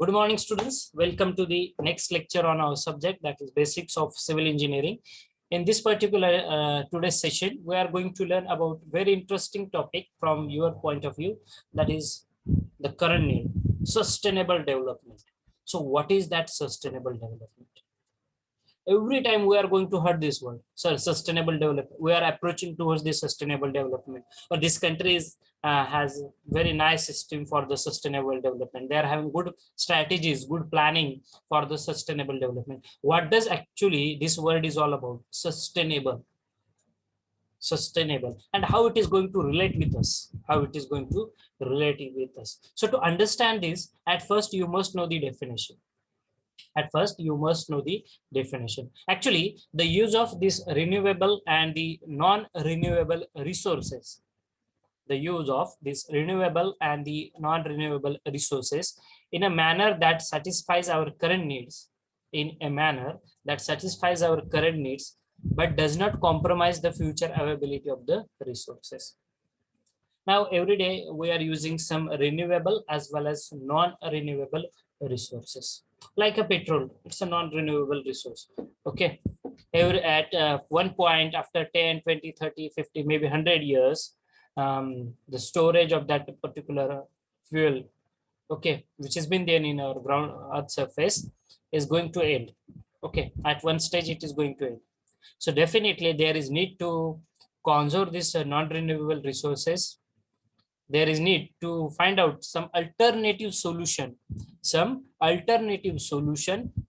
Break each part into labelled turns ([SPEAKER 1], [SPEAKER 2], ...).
[SPEAKER 1] Good morning, students. Welcome to the next lecture on our subject, that is basics of civil engineering. In this particular today's session, we are going to learn about very interesting topic from your point of view, that is the current need, sustainable development. So what is that sustainable development? Every time we are going to hear this word, sir, sustainable development, we are approaching towards the sustainable development, or this country is has very nice system for the sustainable development. They are having good strategies, good planning for the sustainable development. What does actually this word is all about? Sustainable, and how it is going to relate with us, so to understand this, at first you must know the definition. Actually, the use of this renewable and the non-renewable resources, in a manner that satisfies our current needs, but does not compromise the future availability of the resources. Now, every day we are using some renewable as well as non-renewable resources. Like a petrol, it's a non-renewable resource. Okay. At one point, after 10, 20, 30, 50, maybe 100 years, the storage of that particular fuel, okay, which has been there in our ground earth surface, is going to end. Okay. At one stage, it is going to end. So definitely there is need to conserve these non-renewable resources. There is need to find out some alternative solution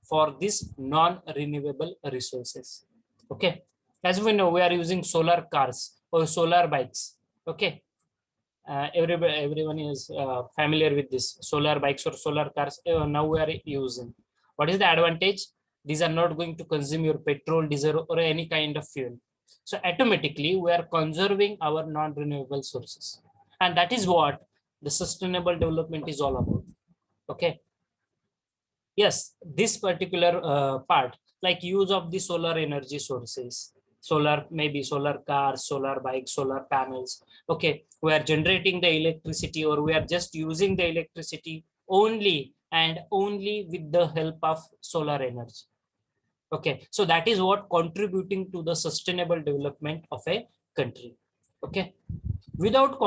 [SPEAKER 1] for this non-renewable resources. Okay, as we know, we are using solar cars or solar bikes. Okay, everyone is familiar with this solar bikes or solar cars. Now we are using. What is the advantage? These are not going to consume your petrol, diesel, or any kind of fuel. So automatically we are conserving our non-renewable sources. And that is what the sustainable development is all about. Okay. Yes, this particular part, like use of the solar energy sources, maybe solar cars, solar bikes, solar panels. Okay, we are generating the electricity, or we are just using the electricity only and only with the help of solar energy. Okay, so that is what contributing to the sustainable development of a country. Okay, without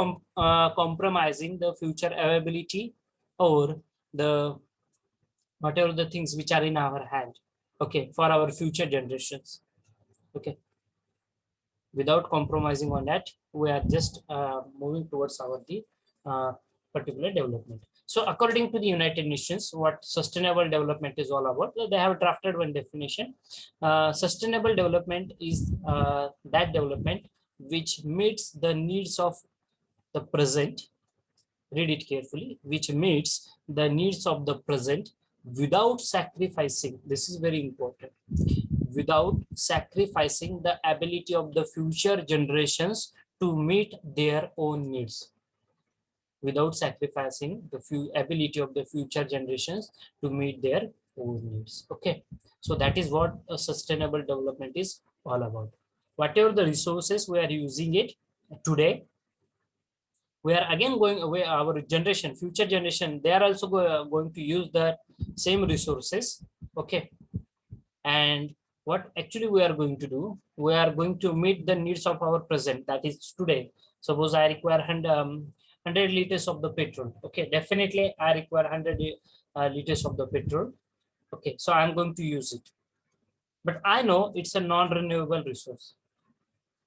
[SPEAKER 1] compromising the future availability or the whatever the things which are in our hand, okay, for our future generations. Okay, without compromising on that, we are just moving towards our the particular development. So according to the United Nations, what sustainable development is all about, they have drafted one definition. Sustainable development is that development which meets the needs of the present, read it carefully, which meets the needs of the present without sacrificing, this is very important, without sacrificing the ability of the future generations to meet their own needs. Without sacrificing the ability of the future generations to meet their own needs. Okay, so that is what a sustainable development is all about. Whatever the resources we are using it today, we are again going away, our generation, future generation, they are also going to use the same resources. Okay, and what actually we are going to do, we are going to meet the needs of our present, that is today. Suppose I require 100 liters of the petrol. Okay, definitely I require 100 liters of the petrol. Okay, so I'm going to use it, but I know it's a non-renewable resource.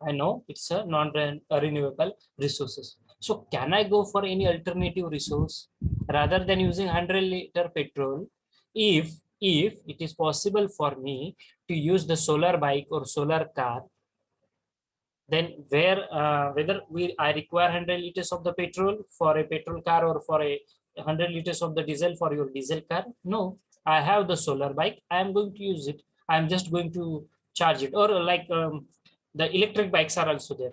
[SPEAKER 1] I know it's a non-renewable resources. So can I go for any alternative resource rather than using 100 liter petrol? If it is possible for me to use the solar bike or solar car, then whether I require 100 liters of the petrol for a petrol car or for a 100 liters of the diesel for your diesel car? No, I have the solar bike. I am going to use it. I'm just going to charge it. Or like the electric bikes are also there.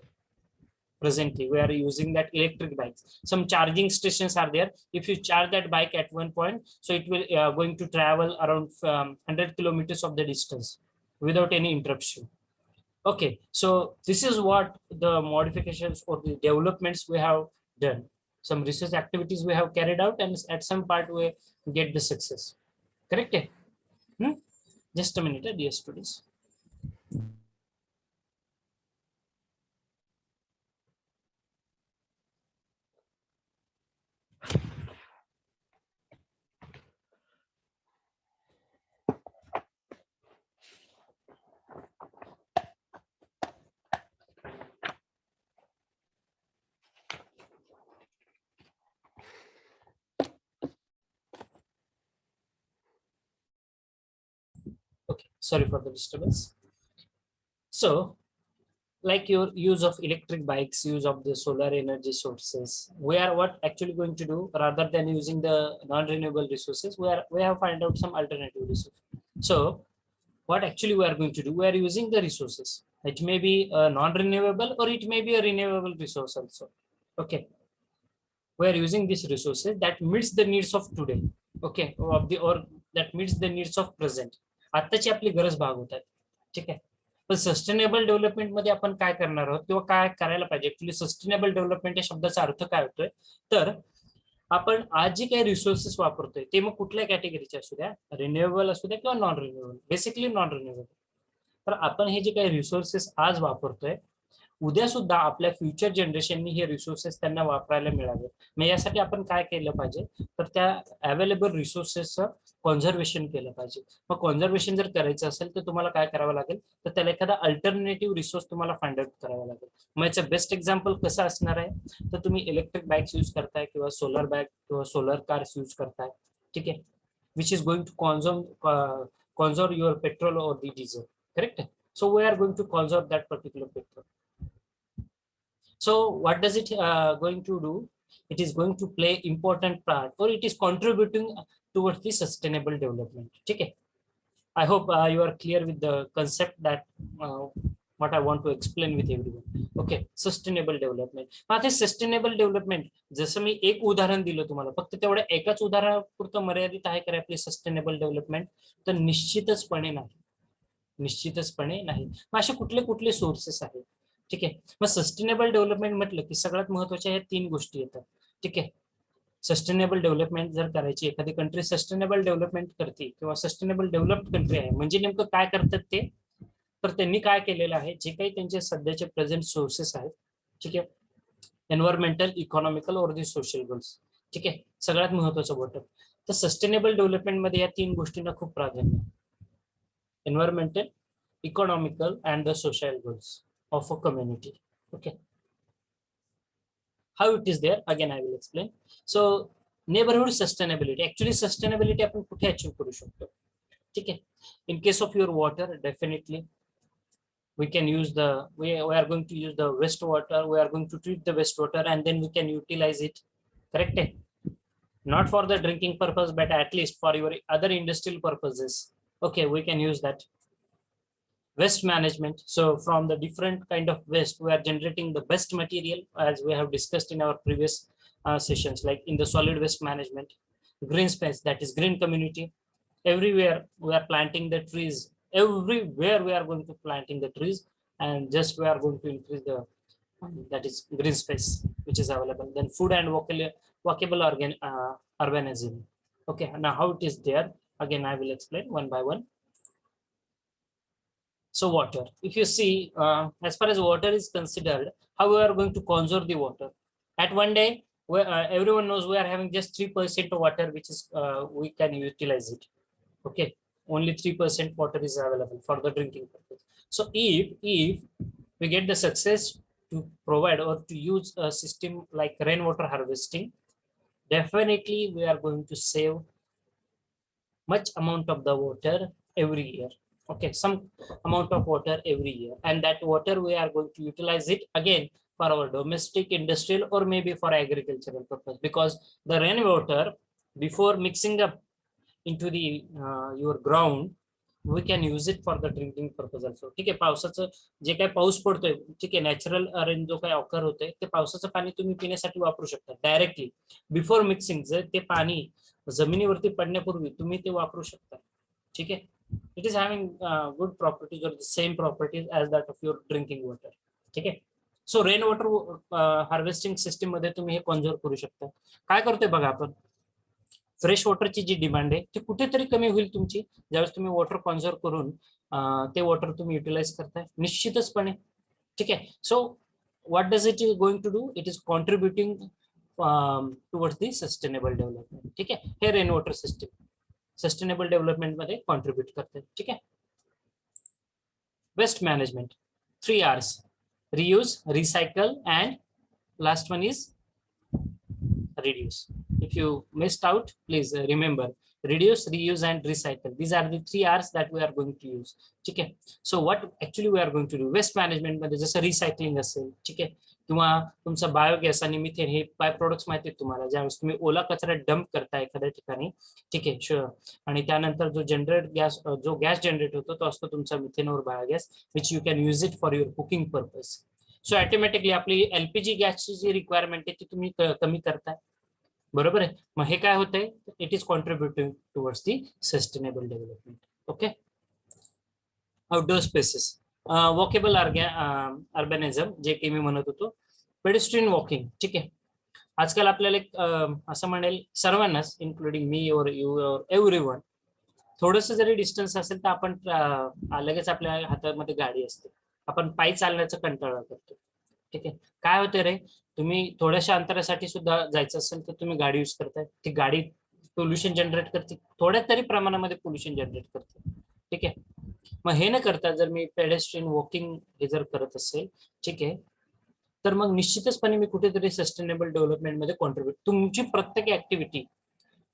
[SPEAKER 1] Presently, we are using that electric bikes. Some charging stations are there. If you charge that bike at one point, so it will going to travel around 100 kilometers of the distance without any interruption. Okay, so this is what the modifications or the developments we have done. some research activities we have carried out, and at some part we get the success. Correct? Just a minute, dear students. Okay, sorry for the disturbance. So, like your use of electric bikes, use of the solar energy sources, we are what actually going to do, rather than using the non-renewable resources, we have find out some alternative resources. So what actually we are going to do, we are using the resources. It may be a non-renewable or it may be a renewable resource also. Okay, we are using these resources that meets the needs of today. Okay, or that meets the needs of present. आत्ताची आपली गरज भागवतात. ठीक आहे. पण sustainable development मध्ये आपण काय करणार आहोत किंवा काय करायला पाहिजे, ऍक्च्युली सस्टेनेबल डेव्हलपमेंट या शब्दाचा अर्थ काय होतोय, तर आपण आज जे काही रिसोर्सेस वापरतोय ते मग कुठल्या कॅटेगरीचे असू द्या, रिन्युएबल असू द्या किंवा non renewable, basically non renewable. तर आपण हे जे काही रिसोर्सेस आज वापरतोय, उद्या सुद्धा आपल्या फ्युचर जनरेशननी हे रिसोर्सेस त्यांना वापरायला मिळावे. मग यासाठी आपण काय केलं पाहिजे, तर त्या अवेलेबल रिसोर्सेसचं कॉन्झर्वेशन केलं पाहिजे. मग कॉन्झर्वेशन जर करायचं असेल तर तुम्हाला काय करावं लागेल, तर त्याला एखादा अल्टरनेटिव्ह रिसोर्स तुम्हाला फाइंड आउट करावा लागेल. मग याचं बेस्ट एक्झाम्पल कसं असणार आहे, तर तुम्ही इलेक्ट्रिक बाईक्स यूज करताय किंवा सोलर बाईक किंवा सोलर कार्स यूज करताय. ठीक आहे, which is going to conserve your petrol or the diesel. Correct? So we are going to conserve that particular petrol. So what does it going to do? It is going to play important part, or it is contributing towards the sustainable development. Okay, I hope you are clear with the concept that what I want to explain with everyone. Okay, sustainable development. आता sustainable development जसं मी एक उदाहरण दिलं तुम्हाला, फक्त तेवढ्या एकाच उदाहरणापुरतं मर्यादित आहे का आपली सस्टेनेबल डेव्हलपमेंट, तर निश्चितचपणे नाही. निश्चितचपणे नाही. मग असे कुठले कुठले सोर्सेस आहेत. ठीक आहे, मग सस्टेनेबल डेव्हलपमेंट म्हटलं की सगळ्यात महत्वाच्या ह्या 3 गोष्टी येतात. ठीक आहे, सस्टेनेबल डेव्हलपमेंट जर करायची, एखादी कंट्री सस्टेनेबल डेव्हलपमेंट करते किंवा सस्टेनेबल डेव्हलप्ड कंट्री आहे, म्हणजे नेमकं काय करतात ते, तर त्यांनी काय केलेलं आहे, जे काही त्यांचे सध्याचे प्रेझेंट सोर्सेस आहेत, ठीक आहे, एन्व्हायरमेंटल, इकॉनॉमिकल और दी सोशल गोल्स. ठीक आहे, सगळ्यात महत्वाचं बॉटम. तर सस्टेनेबल डेव्हलपमेंट मध्ये या 3 गोष्टींना खूप प्राधान्य आहे. Environmental, economical and the social goals of a community. Okay, how it is there, again I will explain. So neighborhood sustainability, actually sustainability आपण कुठे अचीव करू शकतो. ठीक आहे, in case of your water, definitely we can use the, we are going to use the wastewater, we are going to treat the wastewater and then we can utilize it. Correct? Not for the drinking purpose, but at least for your other industrial purposes. Okay, we can use that. Waste management, so from the different kind of waste we are generating the best material, as we have discussed in our previous sessions, like in the solid waste management. Green space, that is green community. Everywhere we are planting the trees, everywhere we are going to planting the trees, and just we are going to increase the that is green space which is available. Then food and walkable urbanism. Okay, now how it is there, again I will explain one by one. So water, if you see, as far as water is considered, how we are going to conserve the water. At one day, everyone knows we are having just 3% of water, which is we can utilize it. Okay, only 3% water is available for the drinking purpose. So if we get the success to provide or to use a system like rainwater harvesting, definitely we are going to save much amount of the water every year. Okay, some amount of water every year, and that water we are going to utilize it again for our domestic, industrial, or maybe for agricultural purpose, because the rainwater, before mixing up into the your ground, we can use it for the drinking purpose also. ठीक आहे, पावसाचं जे काही पाऊस पडतोय, ठीक आहे, natural rain जो काही ऑकर होतोय, ते पावसाचं पाणी तुम्ही पिण्यासाठी वापरू शकता डायरेक्टली. बिफोर मिक्सिंग जर ते पाणी जमिनीवरती पडण्यापूर्वी तुम्ही ते वापरू शकता. ठीक आहे, it is having good properties or the same properties as that of your drinking water. ठीक आहे, सो रेन वॉटर हार्वेस्टिंग सिस्टीम मध्ये तुम्ही हे कॉन्झर्व करू शकता. काय करतोय बघा आपण, फ्रेश वॉटरची जी डिमांड आहे ती कुठेतरी कमी होईल तुमची ज्यावेळेस तुम्ही वॉटर कॉन्झर्व करून ते वॉटर तुम्ही युटिलाइज करताय निश्चितचपणे. ठीक आहे. सो what does it is going to do, it is contributing towards the sustainable development. ठीक आहे. हे rain water system sustainable development मध्ये कॉन्ट्रीब्युट करते. ठीक आहे. Waste management 3 R's, reuse, recycle and last one is reduce. If you missed out, please remember reduce, reuse and recycle. These are the 3 R's that we are going to use. ठीक आहे. So what actually we are going to do, waste management मध्ये जसं recycling असेल, ठीक आहे, किंवा तुमचा biogas आणि मिथेन हे बाय प्रोडक्ट्स माहिती आहेत तुम्हाला, ज्यावेळेस तुम्ही ओला कचरा डंप करता एखाद्या ठिकाणी, ठीक आहे, शुअर, आणि त्यानंतर जो गॅस जनरेट होतो तो असतो तुमचा मिथेन और biogas, which you can use it for your cooking purpose. So automatically आपली एलपीजी गॅसची जी रिक्वायरमेंट आहे ती तुम्ही कमी करताय. बरोबर आहे. मग हे काय होतंय, it is contributing towards the sustainable development. Okay. Outdoor spaces, walkable urbanism जे की मी म्हणत होतो, पेडेस्ट्रियन वॉकिंग. ठीक आहे. आजकाल आपल्याला एक असं म्हणेल सर्वांनाच, इन्क्लुडिंग मी और यू और एव्हरीवन, थोडस जरी डिस्टन्स असेल तर आपण लगेच आपल्या हातामध्ये गाडी असते, आपण पायी चालण्याचा कंटाळा करतो. ठीक आहे. काय होते रे, तुम्ही थोड्याशा अंतरासाठी सुद्धा जायचं असेल तर तुम्ही गाडी यूज करताय. ती गाडी पोल्युशन जनरेट करते, थोड्या तरी प्रमाणामध्ये पोल्युशन जनरेट करते. ठीक आहे. मग हे न करता जर मी पेडेस्ट्रियन वॉकिंग हे जर करत असेल, ठीक आहे, तर मग निश्चितचपणे मी कुठेतरी सस्टेनेबल डेव्हलपमेंट मध्ये कॉन्ट्रीब्युट, तुमची प्रत्येक ऍक्टिव्हिटी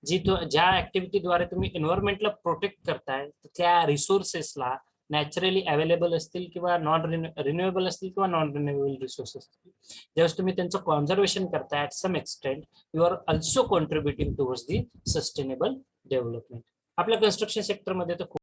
[SPEAKER 1] ज्या ऍक्टिव्हिटीद्वारे तुम्ही एन्व्हायरमेंटला प्रोटेक्ट करताय त्या रिसोर्सेसला नॅचरली अवेलेबल असतील किंवा नॉन रिन्युएबल असतील किंवा नॉन रिन्युएबल रिसोर्स असतील, ज्यावेळेस तुम्ही त्यांचं कॉन्झर्वेशन करताय at some extent, you are also contributing towards the sustainable development. आपल्या कन्स्ट्रक्शन सेक्टरमध्ये तर